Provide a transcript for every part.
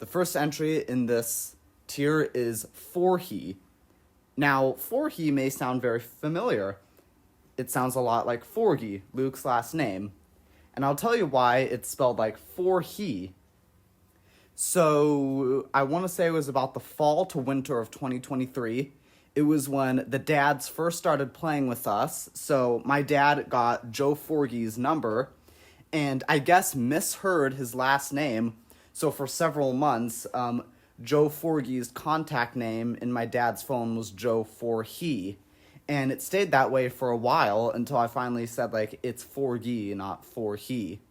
The first entry in this tier is For He. Now, For He may sound very familiar. It sounds a lot like Forgy, Luke's last name. And I'll tell you why it's spelled like For He. So, I want to say it was about the fall to winter of 2023. It was when the dads first started playing with us. So, my dad got Joe Forgy's number and I guess misheard his last name. So, for several months, Joe Forgy's contact name in my dad's phone was Joe For He. And it stayed that way for a while until I finally said, like, it's Forgy, not For He.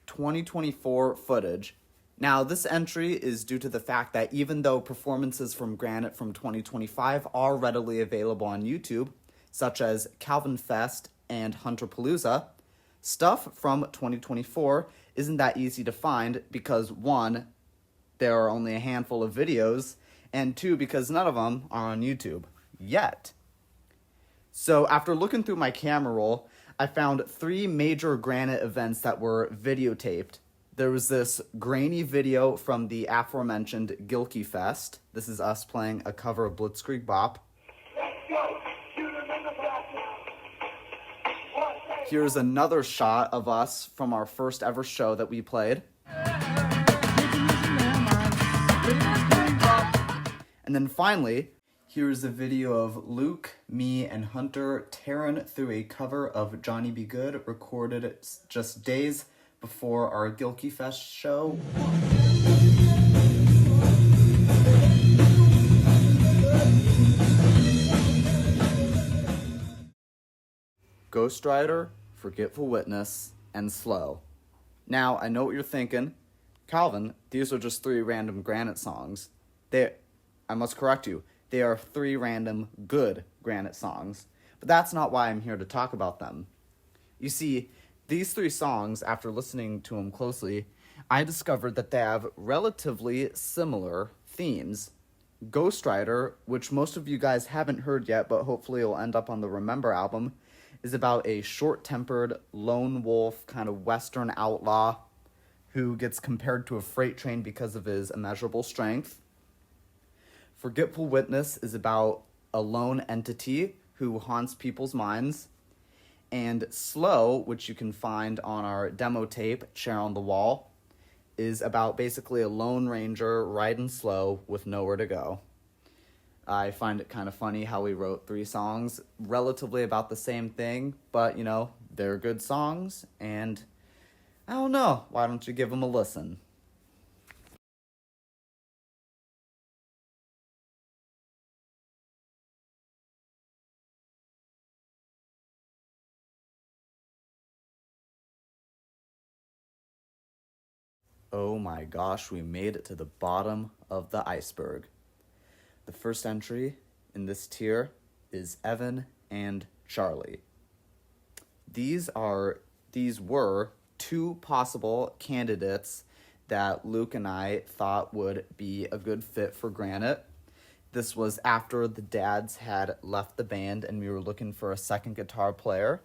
"2024 footage. Now, this entry is due to the fact that even though performances from Granite from 2025 are readily available on YouTube, such as Calvin Fest and Hunterpalooza, stuff from 2024 isn't that easy to find because, one, there are only a handful of videos, and two, because none of them are on YouTube yet. So after looking through my camera roll, I found 3 major Granite events that were videotaped. There was this grainy video from the aforementioned Gilkey Fest. This is us playing a cover of Blitzkrieg Bop. Here's another shot of us from our first ever show that we played. And then finally, here's a video of Luke, me, and Hunter tearing through a cover of Johnny Be Good recorded just days before our Gilkey Fest show. Ghost Rider, Forgetful Witness, and Slow. Now, I know what you're thinking. Calvin, these are just 3 random Granite songs. I must correct you. They are 3 random good Granite songs. But that's not why I'm here to talk about them. You see, these 3 songs, after listening to them closely, I discovered that they have relatively similar themes. Ghost Rider, which most of you guys haven't heard yet, but hopefully will end up on the Remember album, is about a short-tempered, lone wolf, kind of Western outlaw who gets compared to a freight train because of his immeasurable strength. Forgetful Witness is about a lone entity who haunts people's minds. And Slow, which you can find on our demo tape, Chair on the Wall, is about basically a lone ranger riding slow with nowhere to go. I find it kind of funny how we wrote 3 songs relatively about the same thing, but, you know, they're good songs, and I don't know, why don't you give them a listen? Oh my gosh, we made it to the bottom of the iceberg. The first entry in this tier is Evan and Charlie. These were 2 possible candidates that Luke and I thought would be a good fit for Granite. This was after the dads had left the band and we were looking for a second guitar player.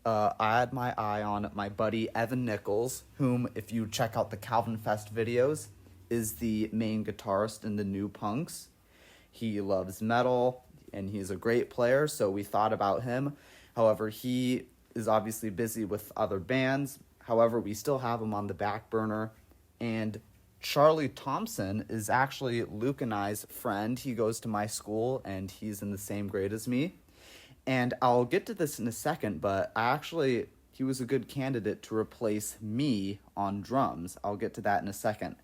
I had my eye on my buddy Evan Nichols, whom, if you check out the Calvin Fest videos, is the main guitarist in the New Punks. He loves metal, and he's a great player, so we thought about him. However, he is obviously busy with other bands. However, we still have him on the back burner. And Charlie Thompson is actually Luke and I's friend. He goes to my school, and he's in the same grade as me. And I'll get to this in a second, but he was a good candidate to replace me on drums. I'll get to that in a second.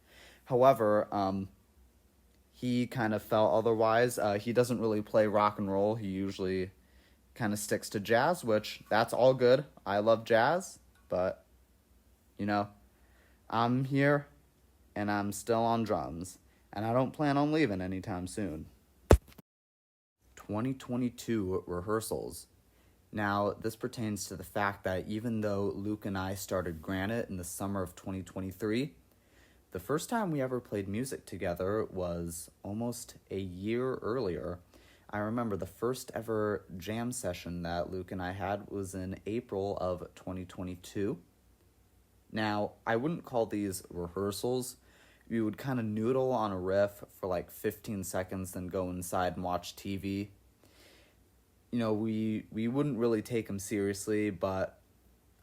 However, he kind of felt otherwise. He doesn't really play rock and roll. He usually kind of sticks to jazz, which that's all good. I love jazz, but, you know, I'm here and I'm still on drums, and I don't plan on leaving anytime soon. 2022 rehearsals. Now, this pertains to the fact that even though Luke and I started Granite in the summer of 2023, the first time we ever played music together was almost a year earlier. I remember the first ever jam session that Luke and I had was in April of 2022. Now, I wouldn't call these rehearsals. We would kind of noodle on a riff for like 15 seconds, then go inside and watch TV. You know, we wouldn't really take them seriously, but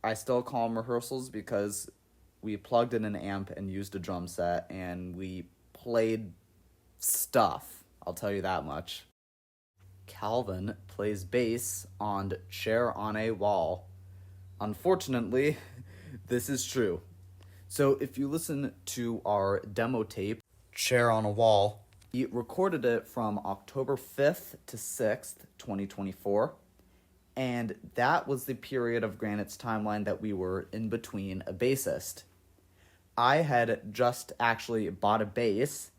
I still call them rehearsals because we plugged in an amp and used a drum set, and we played stuff. I'll tell you that much. Calvin plays bass on Chair on a Wall. Unfortunately, this is true. So if you listen to our demo tape, Chair on a Wall, he recorded it from October 5th to 6th, 2024. And that was the period of Granite's timeline that we were in between a bassist. I had just actually bought a bass,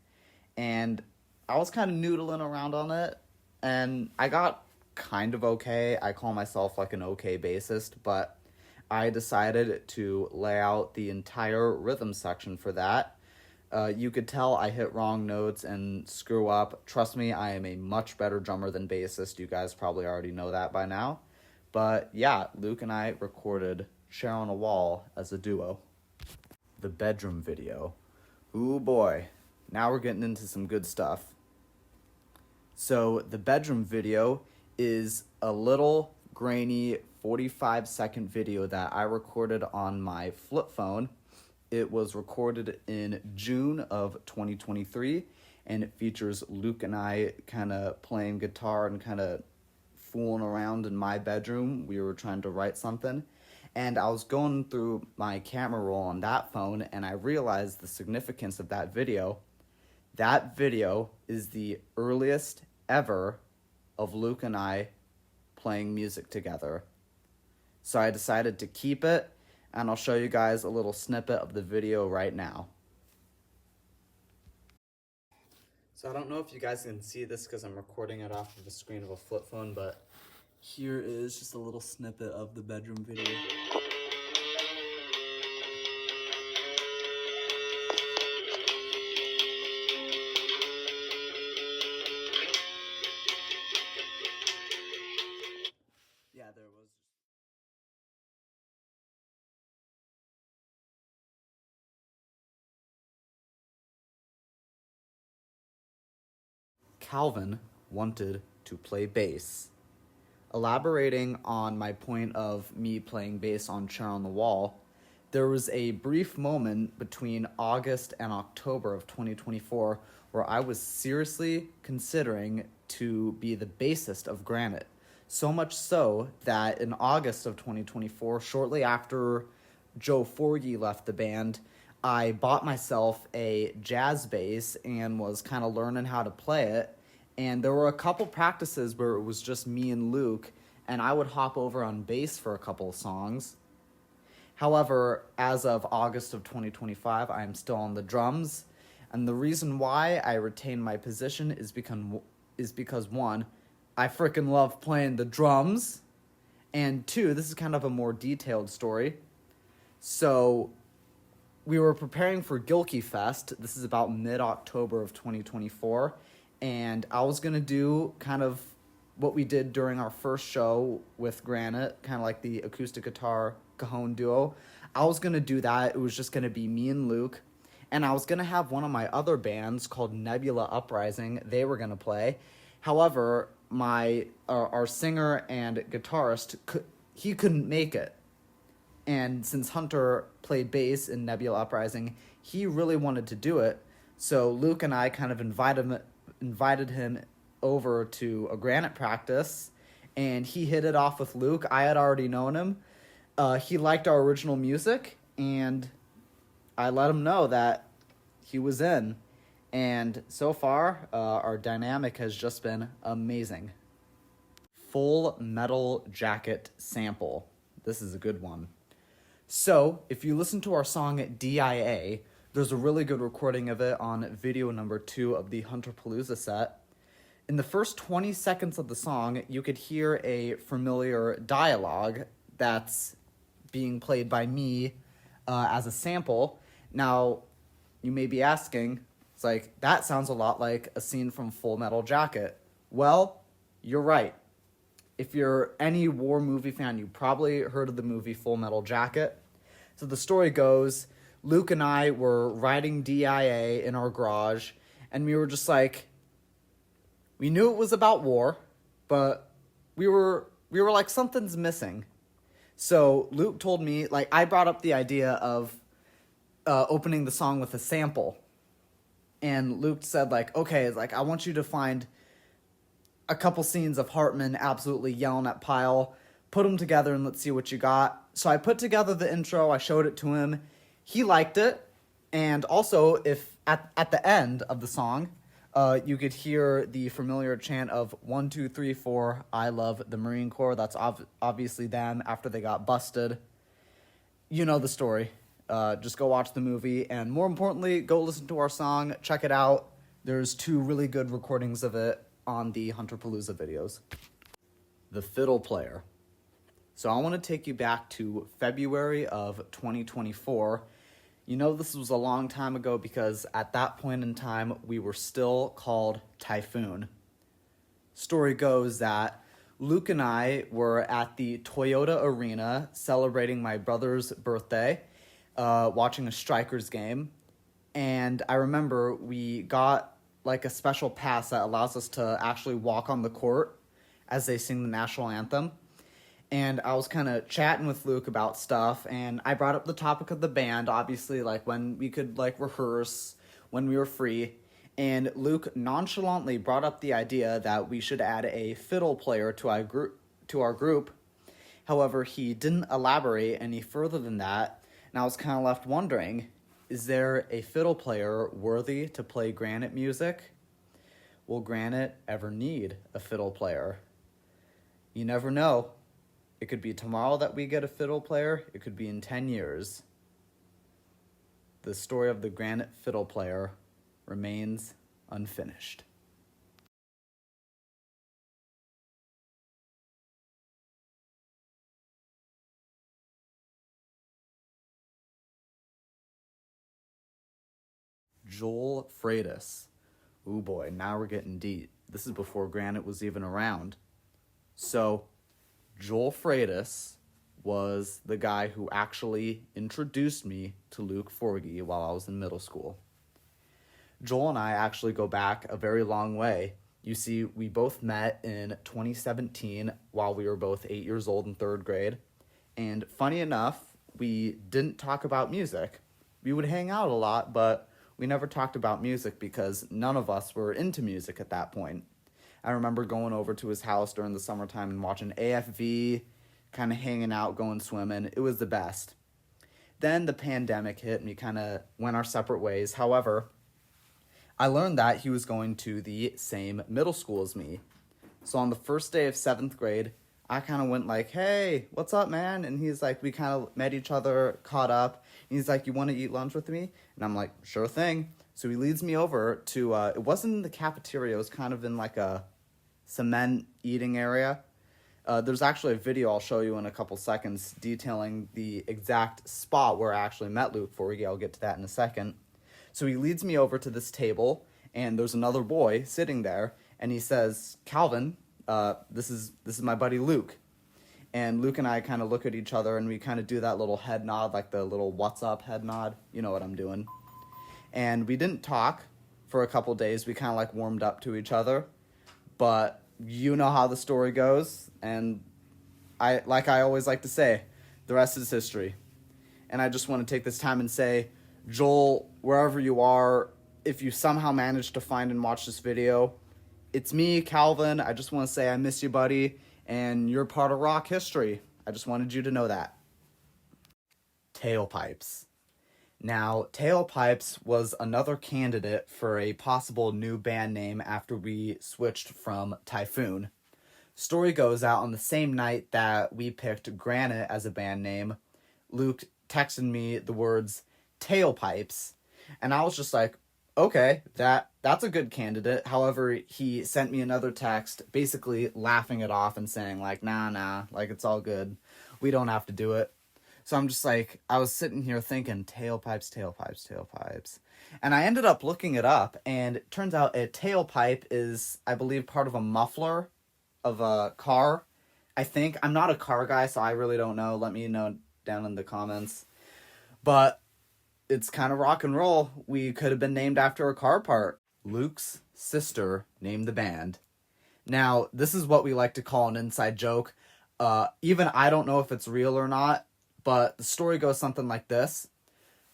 and I was kind of noodling around on it, and I got kind of okay. I call myself like an okay bassist, but I decided to lay out the entire rhythm section for that. You could tell I hit wrong notes and screw up. Trust me, I am a much better drummer than bassist. You guys probably already know that by now. But yeah, Luke and I recorded Chair on a Wall as a duo. The bedroom video. Ooh boy, now we're getting into some good stuff. So the bedroom video is a little grainy 45-second video that I recorded on my flip phone. It was recorded in June of 2023, and it features Luke and I kind of playing guitar and kind of fooling around in my bedroom. We were trying to write something, and I was going through my camera roll on that phone, and I realized the significance of that video. That video is the earliest ever of Luke and I playing music together. So I decided to keep it, and I'll show you guys a little snippet of the video right now. So I don't know if you guys can see this because I'm recording it off of the screen of a flip phone, but here is just a little snippet of the bedroom video. Yeah, there was. Calvin wanted to play bass. Elaborating on my point of me playing bass on Chair on the Wall, there was a brief moment between August and October of 2024 where I was seriously considering to be the bassist of Granite. So much so that in August of 2024, shortly after Joe Forgy left the band, I bought myself a jazz bass and was kind of learning how to play it. And there were a couple practices where it was just me and Luke, and I would hop over on bass for a couple of songs. However, as of August of 2025, I am still on the drums. And the reason why I retain my position is because one, I freaking love playing the drums. And two, this is kind of a more detailed story. So we were preparing for Gilkey Fest. This is about mid-October of 2024. And I was going to do kind of what we did during our first show with Granite, kind of like the acoustic guitar cajon duo. I was going to do that. It was just going to be me and Luke. And I was going to have one of my other bands called Nebula Uprising. They were going to play. However, our singer and guitarist, he couldn't make it. And since Hunter played bass in Nebula Uprising, he really wanted to do it. So Luke and I kind of invited him over to a Granite practice, and he hit it off with Luke. I had already known him. He liked our original music, and I let him know that he was in. And so far, our dynamic has just been amazing. Full Metal Jacket sample. This is a good one. So, if you listen to our song DIA, there's a really good recording of it on video number 2 of the Hunterpalooza set. In the first 20 seconds of the song, you could hear a familiar dialogue that's being played by me as a sample. Now, you may be asking, it's like, that sounds a lot like a scene from Full Metal Jacket. Well, You're right. If you're any war movie fan, you probably heard of the movie Full Metal Jacket. So the story goes, Luke and I were riding DIA in our garage, and we were just like, we knew it was about war, but we were like, something's missing. So Luke told me, like, I brought up the idea of opening the song with a sample. And Luke said, like, okay, like, I want you to find a couple scenes of Hartman absolutely yelling at Pyle, put them together and let's see what you got. So I put together the intro, I showed it to him, he liked it, and also if at the end of the song, you could hear the familiar chant of 1, 2, 3, 4, I love the Marine Corps. That's obviously them after they got busted. You know the story. Just go watch the movie, and more importantly, go listen to our song, check it out. There's 2 really good recordings of it on the Hunterpalooza videos. The Fiddle Player. So I want to take you back to February of 2024. You know this was a long time ago because at that point in time, we were still called Typhoon. Story goes that Luke and I were at the Toyota Arena celebrating my brother's birthday, watching a Strikers game. And I remember we got like a special pass that allows us to actually walk on the court as they sing the national anthem. And I was kind of chatting with Luke about stuff, and I brought up the topic of the band, obviously, like when we could like rehearse, when we were free. And Luke nonchalantly brought up the idea that we should add a fiddle player to our group. However, he didn't elaborate any further than that, and I was kind of left wondering, is there a fiddle player worthy to play Granite music? Will Granite ever need a fiddle player? You never know. It could be tomorrow that we get a fiddle player. It could be in 10 years. The story of the Granite fiddle player remains unfinished. Joel Freitas. Ooh boy, now we're getting deep. This is before Granite was even around. So, Joel Freitas was the guy who actually introduced me to Luke Forgy while I was in middle school. Joel and I actually go back a very long way. You see, we both met in 2017 while we were both 8 years old in 3rd grade. And funny enough, we didn't talk about music. We would hang out a lot, but we never talked about music because none of us were into music at that point. I remember going over to his house during the summertime and watching AFV, kind of hanging out, going swimming. It was the best. Then the pandemic hit and we kind of went our separate ways. However, I learned that he was going to the same middle school as me. So on the first day of 7th grade, I kind of went like, hey, what's up, man? And he's like, we kind of met each other, caught up. And he's like, you want to eat lunch with me? And I'm like, sure thing. So he leads me over to, it wasn't in the cafeteria. It was kind of in like a cement eating area. There's actually a video I'll show you in a couple seconds detailing the exact spot where I actually met Luke Forgy. I'll get to that in a second. So he leads me over to this table, and there's another boy sitting there, and he says, Calvin, this is my buddy Luke. And Luke and I kind of look at each other, and we kind of do that little head nod, like the little what's up head nod. You know what I'm doing. And we didn't talk for a couple days. We kind of like warmed up to each other. But you know how the story goes, and I always like to say, the rest is history. And I just want to take this time and say, Joel, wherever you are, if you somehow managed to find and watch this video, it's me, Calvin. I just want to say I miss you, buddy, and you're part of rock history. I just wanted you to know that. Tailpipes. Now, Tailpipes was another candidate for a possible new band name after we switched from Typhoon. Story goes out on the same night that we picked Granite as a band name, Luke texted me the words Tailpipes, and I was just like, okay, that's a good candidate. However, he sent me another text basically laughing it off and saying like, nah, like it's all good. We don't have to do it. So I'm just like, I was sitting here thinking, tailpipes. And I ended up looking it up, and it turns out a tailpipe is, I believe, part of a muffler. of a car. I think. I'm not a car guy, so I really don't know. Let me know down in the comments. But it's kind of rock and roll. We could have been named after a car part. Luke's sister named the band. Now, this is what we like to call an inside joke. Even I don't know if it's real or not, but the story goes something like this.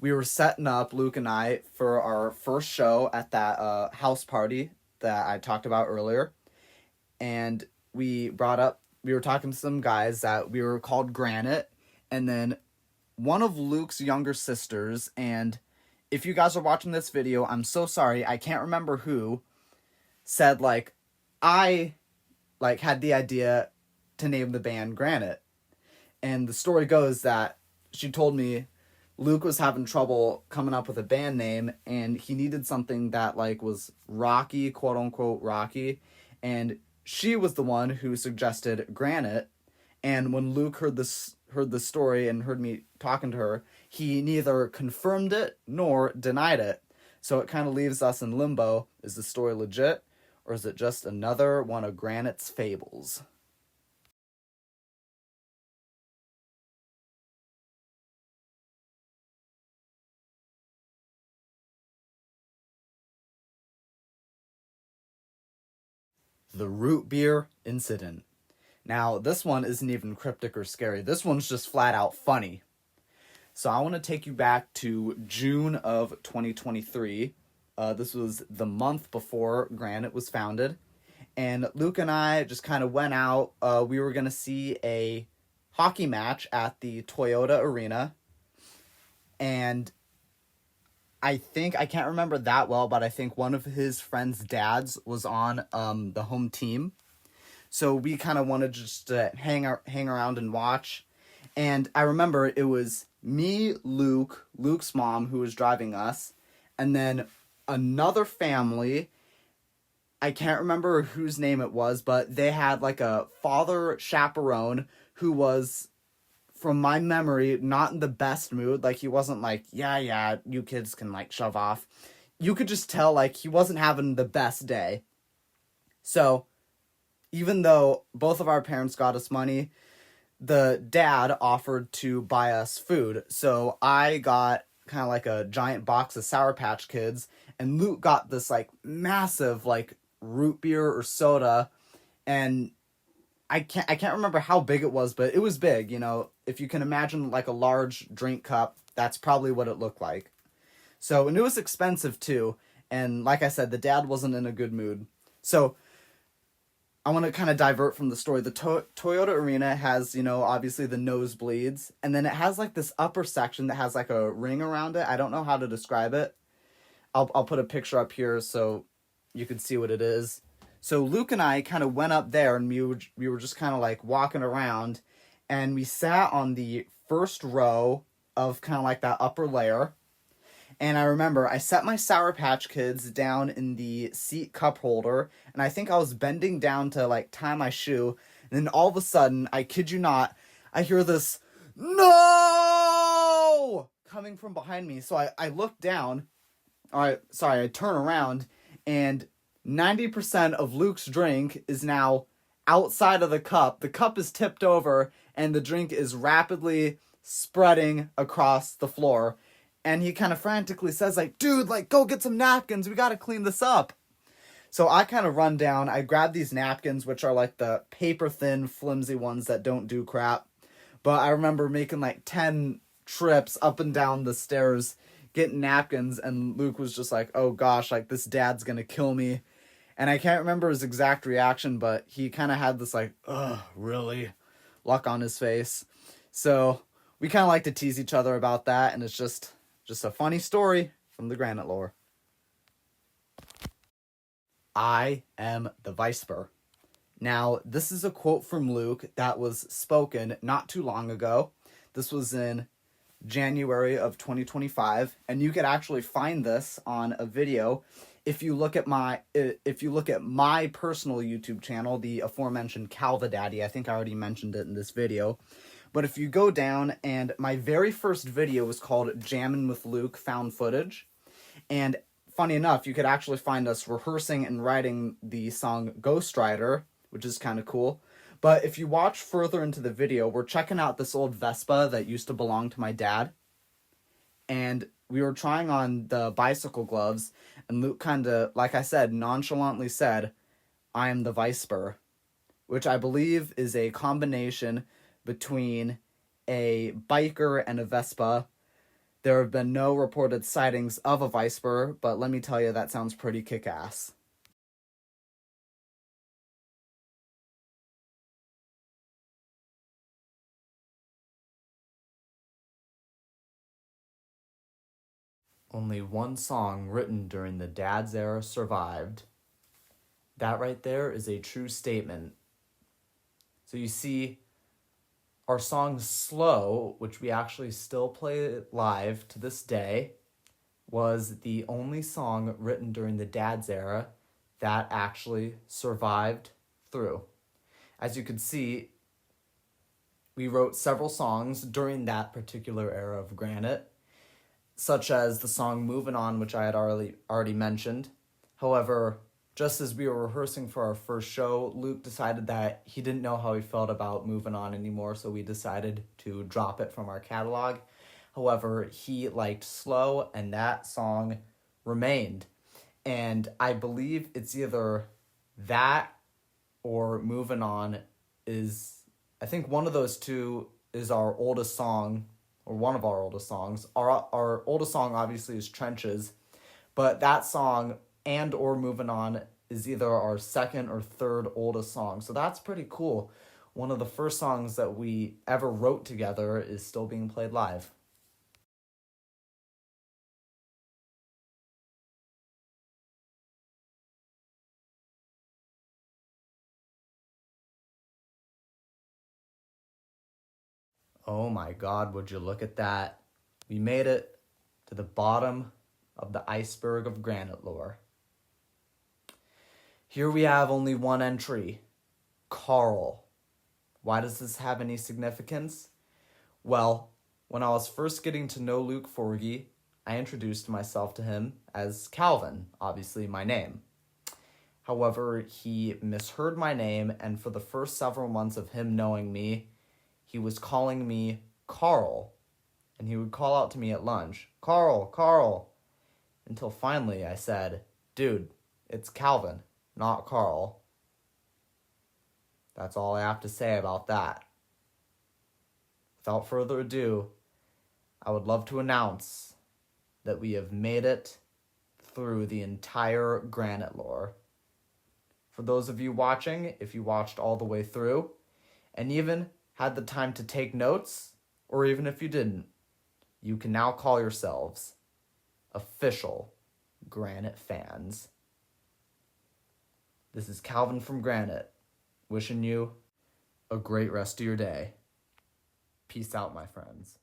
We were setting up, Luke and I, for our first show at that house party that I talked about earlier. And we were talking to some guys that we were called Granite. And then one of Luke's younger sisters, and if you guys are watching this video, I'm so sorry, I can't remember who, said, I, had the idea to name the band Granite. And the story goes that she told me Luke was having trouble coming up with a band name, and he needed something that, was rocky, quote-unquote rocky, and she was the one who suggested Granite. And when Luke heard the story and heard me talking to her, he neither confirmed it nor denied it. So it kind of leaves us in limbo. Is the story legit, or is it just another one of Granite's fables? The root beer incident. Now, this one isn't even cryptic or scary. This one's just flat out funny. So I want to take you back to June of 2023. This was the month before Granite was founded. And Luke and I just kind of went out. We were going to see a hockey match at the Toyota Arena. And I can't remember that well, but I think one of his friend's dads was on the home team. So we kind of wanted just to hang around and watch. And I remember it was me, Luke's mom, who was driving us, and then another family. I can't remember whose name it was, but they had a father chaperone who was, from my memory, not in the best mood. He wasn't yeah, you kids can shove off. You could just tell he wasn't having the best day. So even though both of our parents got us money, the dad offered to buy us food. So I got kind of a giant box of Sour Patch Kids, and Luke got this massive root beer or soda, and I can't remember how big it was, but it was big. If you can imagine a large drink cup, that's probably what it looked like. So, and it was expensive too, and like I said, the dad wasn't in a good mood. So I want to kind of divert from the story. The Toyota Arena has, obviously the nosebleeds, and then it has this upper section that has a ring around it. I don't know how to describe it. I'll put a picture up here so you can see what it is. So Luke and I kind of went up there, and we were just kind of walking around, and we sat on the first row of kind of that upper layer. And I remember I set my Sour Patch Kids down in the seat cup holder, and I think I was bending down to tie my shoe, and then all of a sudden, I kid you not, I hear this "No!" coming from behind me. So I look down, I turn around, and 90% of Luke's drink is now outside of the cup. The cup is tipped over, and the drink is rapidly spreading across the floor. And he kind of frantically says, dude, go get some napkins. We got to clean this up. So I kind of run down. I grab these napkins, which are the paper-thin, flimsy ones that don't do crap. But I remember making 10 trips up and down the stairs, getting napkins. And Luke was just oh gosh, this dad's going to kill me. And I can't remember his exact reaction, but he kind of had this ugh, really? Look on his face. So we kind of like to tease each other about that. And it's just a funny story from the Granite lore. I am the Iceberg. Now, this is a quote from Luke that was spoken not too long ago. This was in January of 2025, and you could actually find this on a video if you look at my personal YouTube channel, the aforementioned Calvadaddy. I think I already mentioned it in this video. But if you go down, and my very first video was called Jammin' with Luke Found Footage. And funny enough, you could actually find us rehearsing and writing the song Ghost Rider which is kind of cool. But if you watch further into the video, we're checking out this old Vespa that used to belong to my dad. And we were trying on the bicycle gloves, and Luke kind of, like I said, nonchalantly said, "I am the Viceper," which I believe is a combination between a biker and a Vespa. There have been no reported sightings of a Viceper, but let me tell you, that sounds pretty kick-ass. Only one song written during the Dad's era survived. That right there is a true statement. So you see, our song Slow, which we actually still play live to this day, was the only song written during the Dad's era that actually survived through. As you can see, we wrote several songs during that particular era of Granite, such as the song Moving On, which I had already mentioned. However, just as we were rehearsing for our first show, Luke decided that he didn't know how he felt about Moving On anymore, so we decided to drop it from our catalog. However, he liked Slow, and that song remained. And I believe it's either that or Moving On is, I think one of those two is our oldest song, or one of our oldest songs. Our oldest song obviously is Trenches, but that song and or Moving On is either our second or third oldest song. So that's pretty cool. One of the first songs that we ever wrote together is still being played live. Oh my God, would you look at that? We made it to the bottom of the iceberg of Granite lore. Here we have only one entry, Carl. Why does this have any significance? Well, when I was first getting to know Luke Forgy, I introduced myself to him as Calvin, obviously my name. However, he misheard my name, and for the first several months of him knowing me, he was calling me Carl, and he would call out to me at lunch, "Carl, Carl," until finally I said, "Dude, it's Calvin, not Carl." That's all I have to say about that. Without further ado, I would love to announce that we have made it through the entire Granite lore. For those of you watching, if you watched all the way through, and even had the time to take notes, or even if you didn't, you can now call yourselves official Granite fans. This is Calvin from Granite, wishing you a great rest of your day. Peace out, my friends.